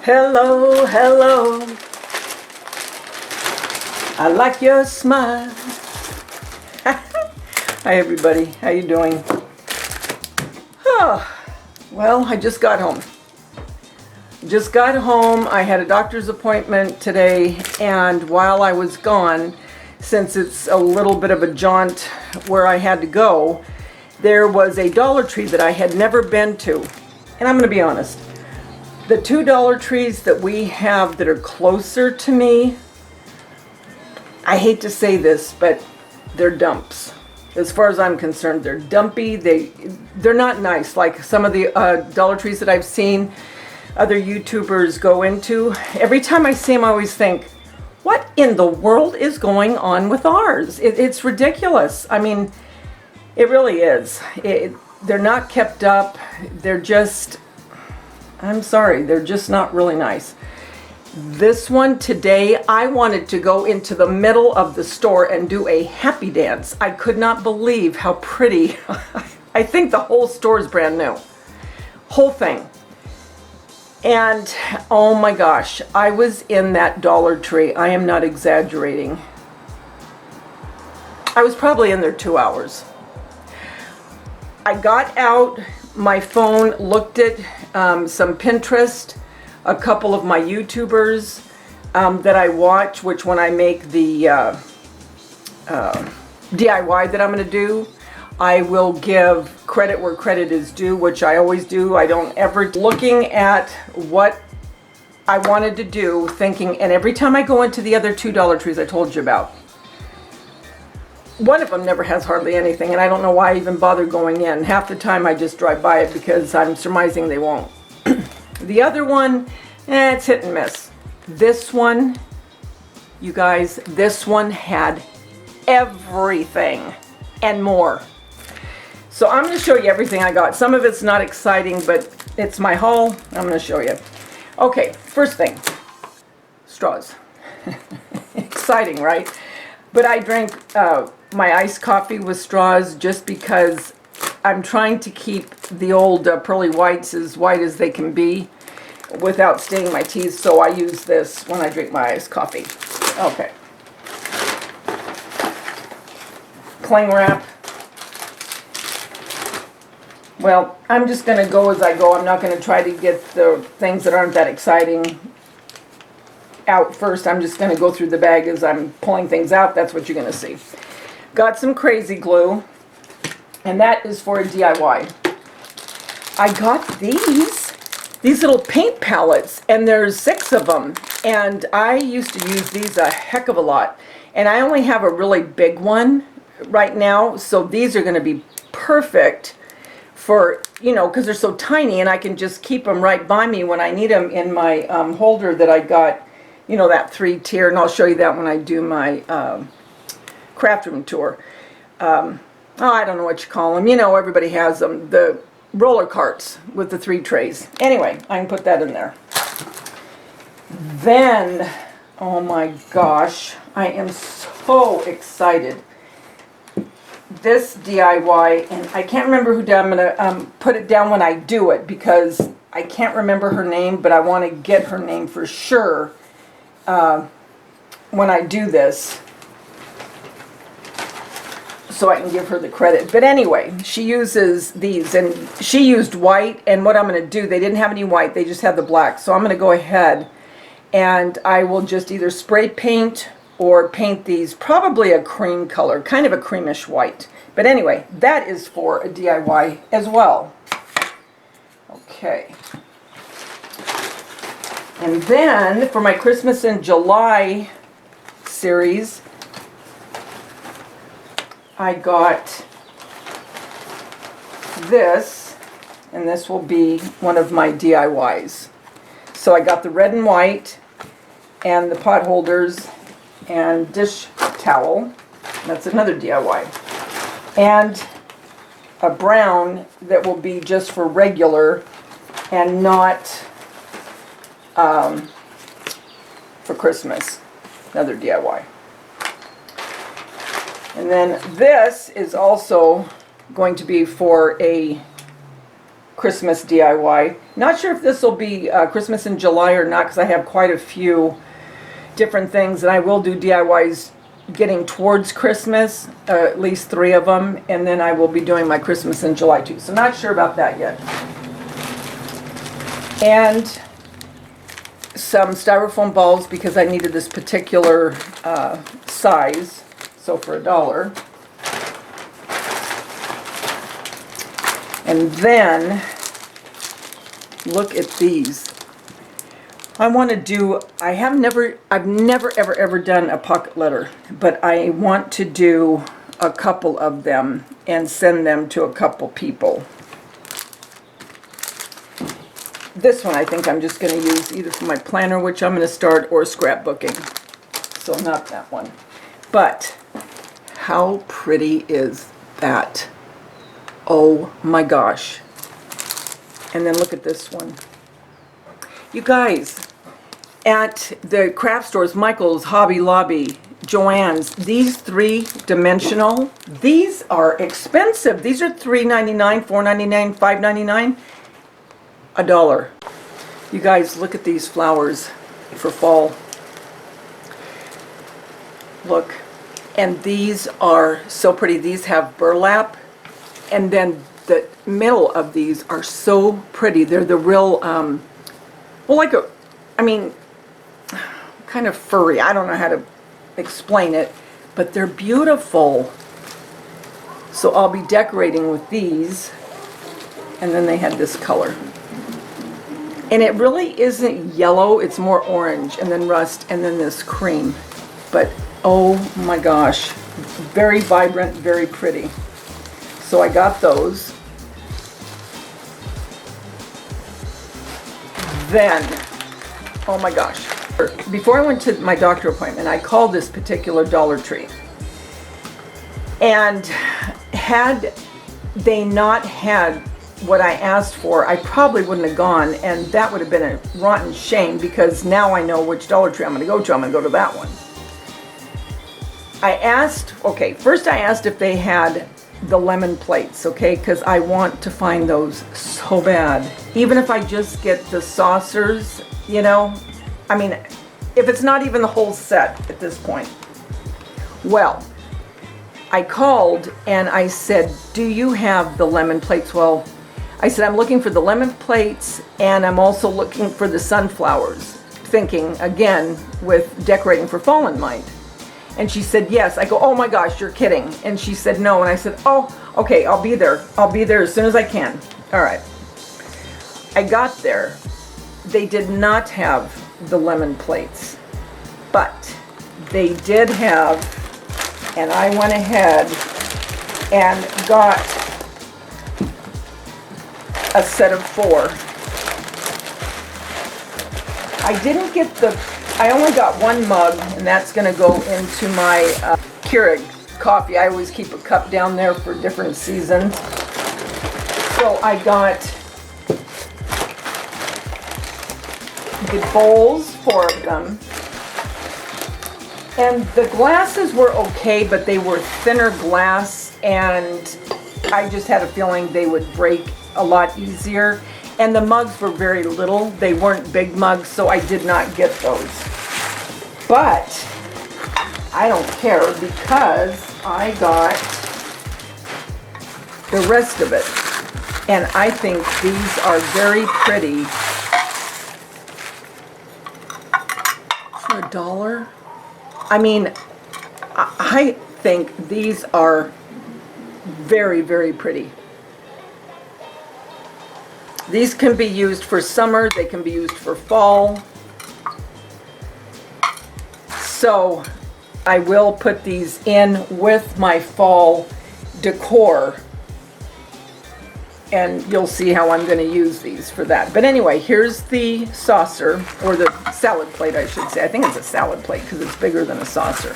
Hello, hello. I like your smile. Hi everybody, how you doing? Oh, well, I just got home. I had a doctor's appointment today, and while I was gone, since it's a little bit of a jaunt where I had to go, there was a Dollar Tree that I had never been to. And I'm going to be honest, the two Dollar Trees that we have that are closer to me, I hate to say this, but they're dumps. As far as I'm concerned, they're dumpy. They're not nice like some of the Dollar Trees that I've seen other YouTubers go into. Every time I see them, I always think, what in the world is going on with ours? It's ridiculous. I mean, it really is. They're not kept up. They're just, I'm sorry, they're just not really nice. This one today, I wanted to go into the middle of the store and do a happy dance. I could not believe how pretty. I think the whole store is brand new. Whole thing. And oh my gosh, I was in that Dollar Tree. I am not exaggerating. I was probably in there 2 hours. I got out my phone, looked at some Pinterest, a couple of my YouTubers that I watch, which when I make the DIY that I'm going to do, I will give credit where credit is due, which I always do. I don't ever looking at what I wanted to do, thinking, and every time I go into the other two Dollar Trees I told you about, one of them never has hardly anything, and I don't know why I even bother going in. Half the time I just drive by it because I'm surmising they won't. The other one, it's hit and miss. This one, you guys, this one had everything and more. So I'm going to show you everything I got. Some of it's not exciting, but it's my haul. I'm going to show you. Okay, first thing, straws. Exciting, right? But I drank my iced coffee with straws just because I'm trying to keep the old pearly whites as white as they can be without staining my teeth, so I use this when I drink my iced coffee. Okay. Cling wrap. Well, I'm just going to go as I go. I'm not going to try to get the things that aren't that exciting out first. I'm just going to go through the bag as I'm pulling things out. That's what you're going to see. Got some crazy glue, and that is for a DIY. I got these little paint palettes, and there's 6 of them, and I used to use these a heck of a lot, and I only have a really big one right now, so these are going to be perfect for, you know, because they're so tiny, and I can just keep them right by me when I need them in my holder that I got, you know, that 3-tier, and I'll show you that when I do my craft room tour. Oh, I don't know what you call them. You know, everybody has them. The roller carts with the 3 trays. Anyway, I can put that in there. Then, oh my gosh, I am so excited. This DIY, and I can't remember who did. I'm going to put it down when I do it because I can't remember her name, but I want to get her name for sure when I do this, so I can give her the credit. But anyway, she uses these, and she used white, and what I'm going to do, they didn't have any white, they just had the black, so I'm going to go ahead and I will just either spray paint or paint these, probably a cream color, kind of a creamish white. But anyway, that is for a DIY as well. Okay. And then for my Christmas in July series, I got this, and this will be one of my DIYs. So I got the red and white and the pot holders and dish towel. That's another DIY. And a brown that will be just for regular and not for Christmas. Another DIY. And then this is also going to be for a Christmas DIY. Not sure if this will be Christmas in July or not, because I have quite a few different things, and I will do DIYs getting towards Christmas, at least 3 of them, and then I will be doing my Christmas in July too. So not sure about that yet. And some styrofoam balls because I needed this particular size, so for $1. And then look at these. I've never ever done a pocket letter, but I want to do a couple of them and send them to a couple people. This one I think I'm just going to use either for my planner, which I'm going to start, or scrapbooking. So not that one. But how pretty is that? Oh my gosh. And then look at this one. You guys, at the craft stores, Michael's, Hobby Lobby, Joann's, these 3-dimensional, these are expensive. These are $3.99, $4.99, $5.99, $1. You guys, look at these flowers for fall. Look. And these are so pretty. These have burlap. And then the middle of these are so pretty. They're the real, well, like a, I mean, kind of furry. I don't know how to explain it, but they're beautiful. So I'll be decorating with these. And then they had this color. And it really isn't yellow, it's more orange, and then rust, and then this cream. But oh my gosh, very vibrant, very pretty. So I got those. Then, oh my gosh, before I went to my doctor appointment, I called this particular Dollar Tree. And had they not had what I asked for, I probably wouldn't have gone, and that would have been a rotten shame, because now I know which Dollar Tree I'm going to go to. I'm going to go to that one. I asked, okay, first I asked if they had the lemon plates, okay, because I want to find those so bad. Even if I just get the saucers, you know, I mean, if it's not even the whole set at this point. Well, I called and I said, do you have the lemon plates? Well, I said, I'm looking for the lemon plates, and I'm also looking for the sunflowers, thinking, again, with decorating for fall in mind. And she said, yes. I go, oh my gosh, you're kidding. And she said, no. And I said, oh, okay, I'll be there. I'll be there as soon as I can. All right. I got there. They did not have the lemon plates, but they did have, and I went ahead and got a set of 4. I didn't get I only got 1 mug, and that's going to go into my Keurig coffee. I always keep a cup down there for different seasons. So I got the bowls, 4 of them. And the glasses were okay, but they were thinner glass, and I just had a feeling they would break a lot easier. And the mugs were very little. They weren't big mugs, so I did not get those. But I don't care, because I got the rest of it. And I think these are very pretty. For $1? I mean, I think these are very, very pretty. These can be used for summer, they can be used for fall. So I will put these in with my fall decor, and you'll see how I'm going to use these for that. But anyway, here's the saucer, or the salad plate I should say. I think it's a salad plate because it's bigger than a saucer.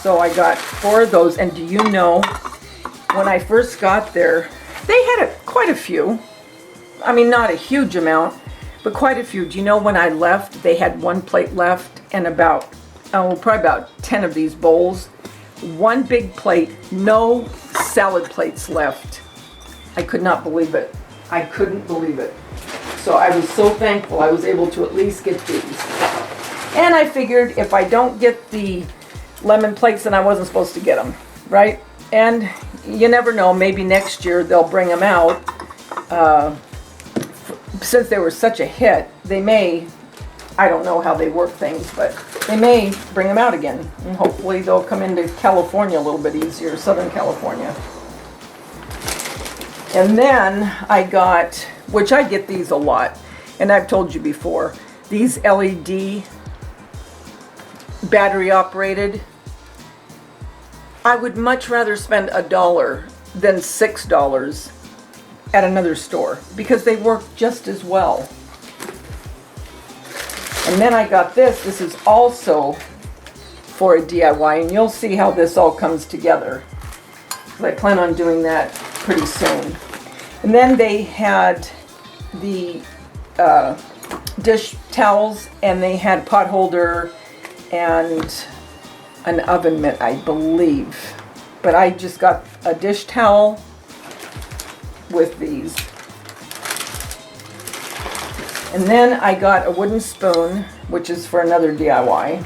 So I got 4 of those, and do you know, when I first got there, they had quite a few. I mean, not a huge amount, but quite a few. Do you know when I left, they had 1 plate left and probably about 10 of these bowls. 1 big plate, no salad plates left. I could not believe it. I couldn't believe it. So I was so thankful I was able to at least get these. And I figured if I don't get the lemon plates, then I wasn't supposed to get them, right? And you never know, maybe next year they'll bring them out. Since they were such a hit, they may, I don't know how they work things, but they may bring them out again. And hopefully they'll come into California a little bit easier, Southern California. And then I got, which I get these a lot, and I've told you before, these LED battery operated. I would much rather spend $1 than $6 at another store because they work just as well. And then I got this. This is also for a DIY, and you'll see how this all comes together. I plan on doing that pretty soon. And then they had the dish towels, and they had pot holder and an oven mitt, I believe. But I just got a dish towel with these. And then I got a wooden spoon, which is for another DIY.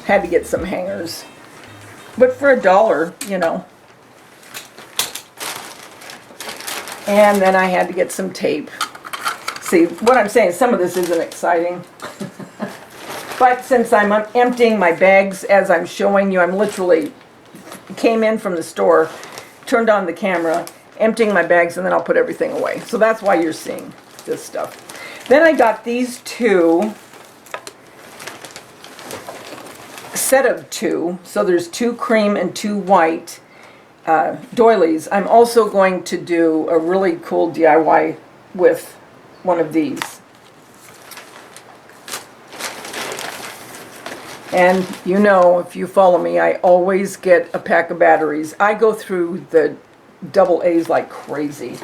Had to get some hangers. But for $1, you know. And then I had to get some tape. See, what I'm saying, some of this isn't exciting. But since I'm emptying my bags as I'm showing you, I'm literally came in from the store, turned on the camera, emptying my bags, and then I'll put everything away. So that's why you're seeing this stuff. Then I got these two, set of two. So there's 2 cream and 2 white doilies. I'm also going to do a really cool DIY with one of these. And you know, if you follow me, I always get a pack of batteries. I go through the double A's like crazy.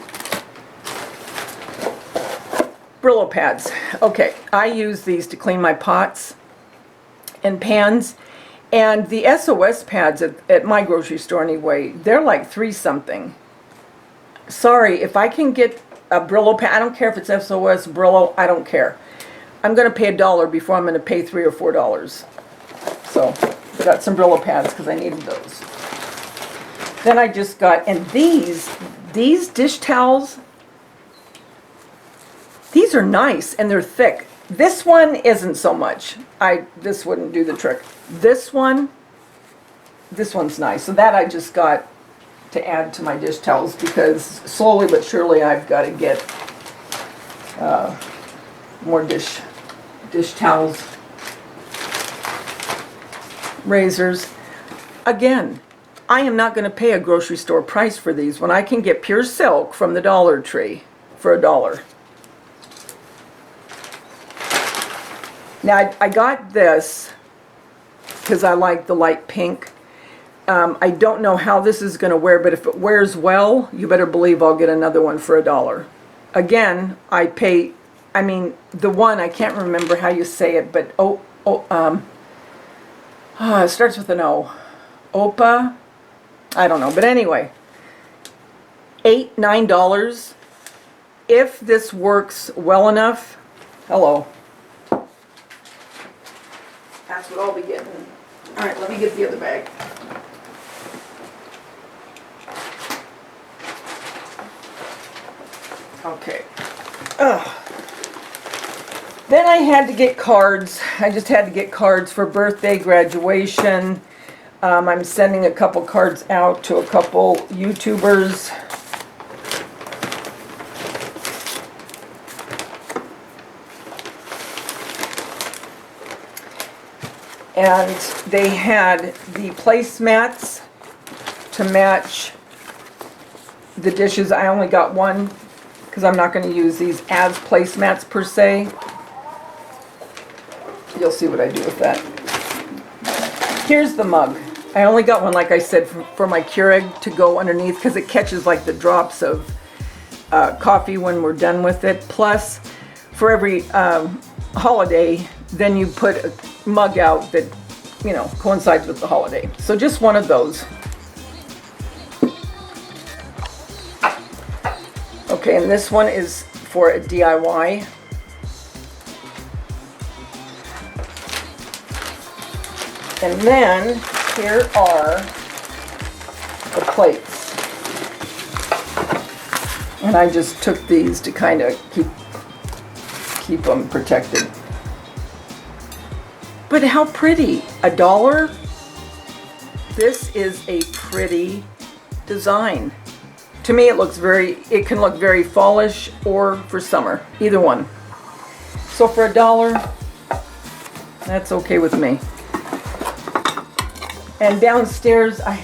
Brillo pads. Okay, I use these to clean my pots and pans. And the SOS pads at my grocery store anyway, they're like $3 something. Sorry, if I can get a Brillo pad, I don't care if it's SOS, Brillo, I don't care. I'm going to pay $1 before I'm going to pay $3 or $4. So, got some Brillo pads because I needed those. Then I just got, and these dish towels, these are nice and they're thick. This one isn't so much. This wouldn't do the trick. This one's nice. So that I just got to add to my dish towels because slowly but surely I've got to get more dish towels. Razors. Again, I am not going to pay a grocery store price for these when I can get pure silk from the Dollar Tree for $1. Now, I got this because I like the light pink. I don't know how this is going to wear, but if it wears well, you better believe I'll get another one for $1. Again, I pay, I mean, the one, I can't remember how you say it, but it starts with an O. Opa? I don't know, but anyway, $8, $9. If this works well enough, hello. That's what I'll be getting. All right, let me get the other bag. Okay. Then I had to get cards. I just had to get cards for birthday, graduation. I'm sending a couple cards out to a couple YouTubers. And they had the placemats to match the dishes. I only got one because I'm not going to use these as placemats per se. You'll see what I do with that. Here's the mug. I only got one, like I said, for my Keurig to go underneath because it catches like the drops of coffee when we're done with it. Plus, for every holiday, then you put a mug out that, you know, coincides with the holiday. So just one of those. Okay, and this one is for a DIY. And then here are the plates. And I just took these to kind of keep them protected. But how pretty! $1? This is a pretty design. To me it can look very fallish or for summer, either one. So for $1, that's okay with me. And downstairs, I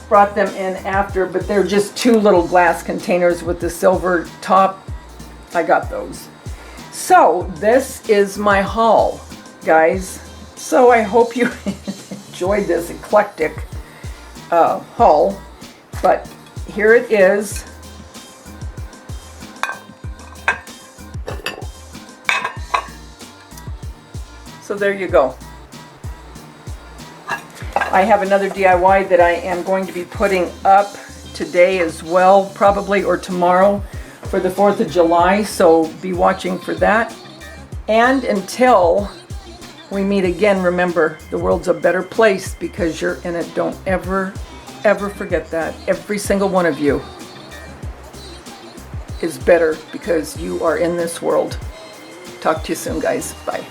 brought them in after, but they're just 2 little glass containers with the silver top. I got those. So this is my haul, guys. So I hope you enjoyed this eclectic haul. But here it is. So there you go. I have another DIY that I am going to be putting up today as well, probably, or tomorrow for the 4th of July, so be watching for that. And until we meet again, remember, the world's a better place because you're in it. Don't ever, ever forget that. Every single one of you is better because you are in this world. Talk to you soon, guys. Bye.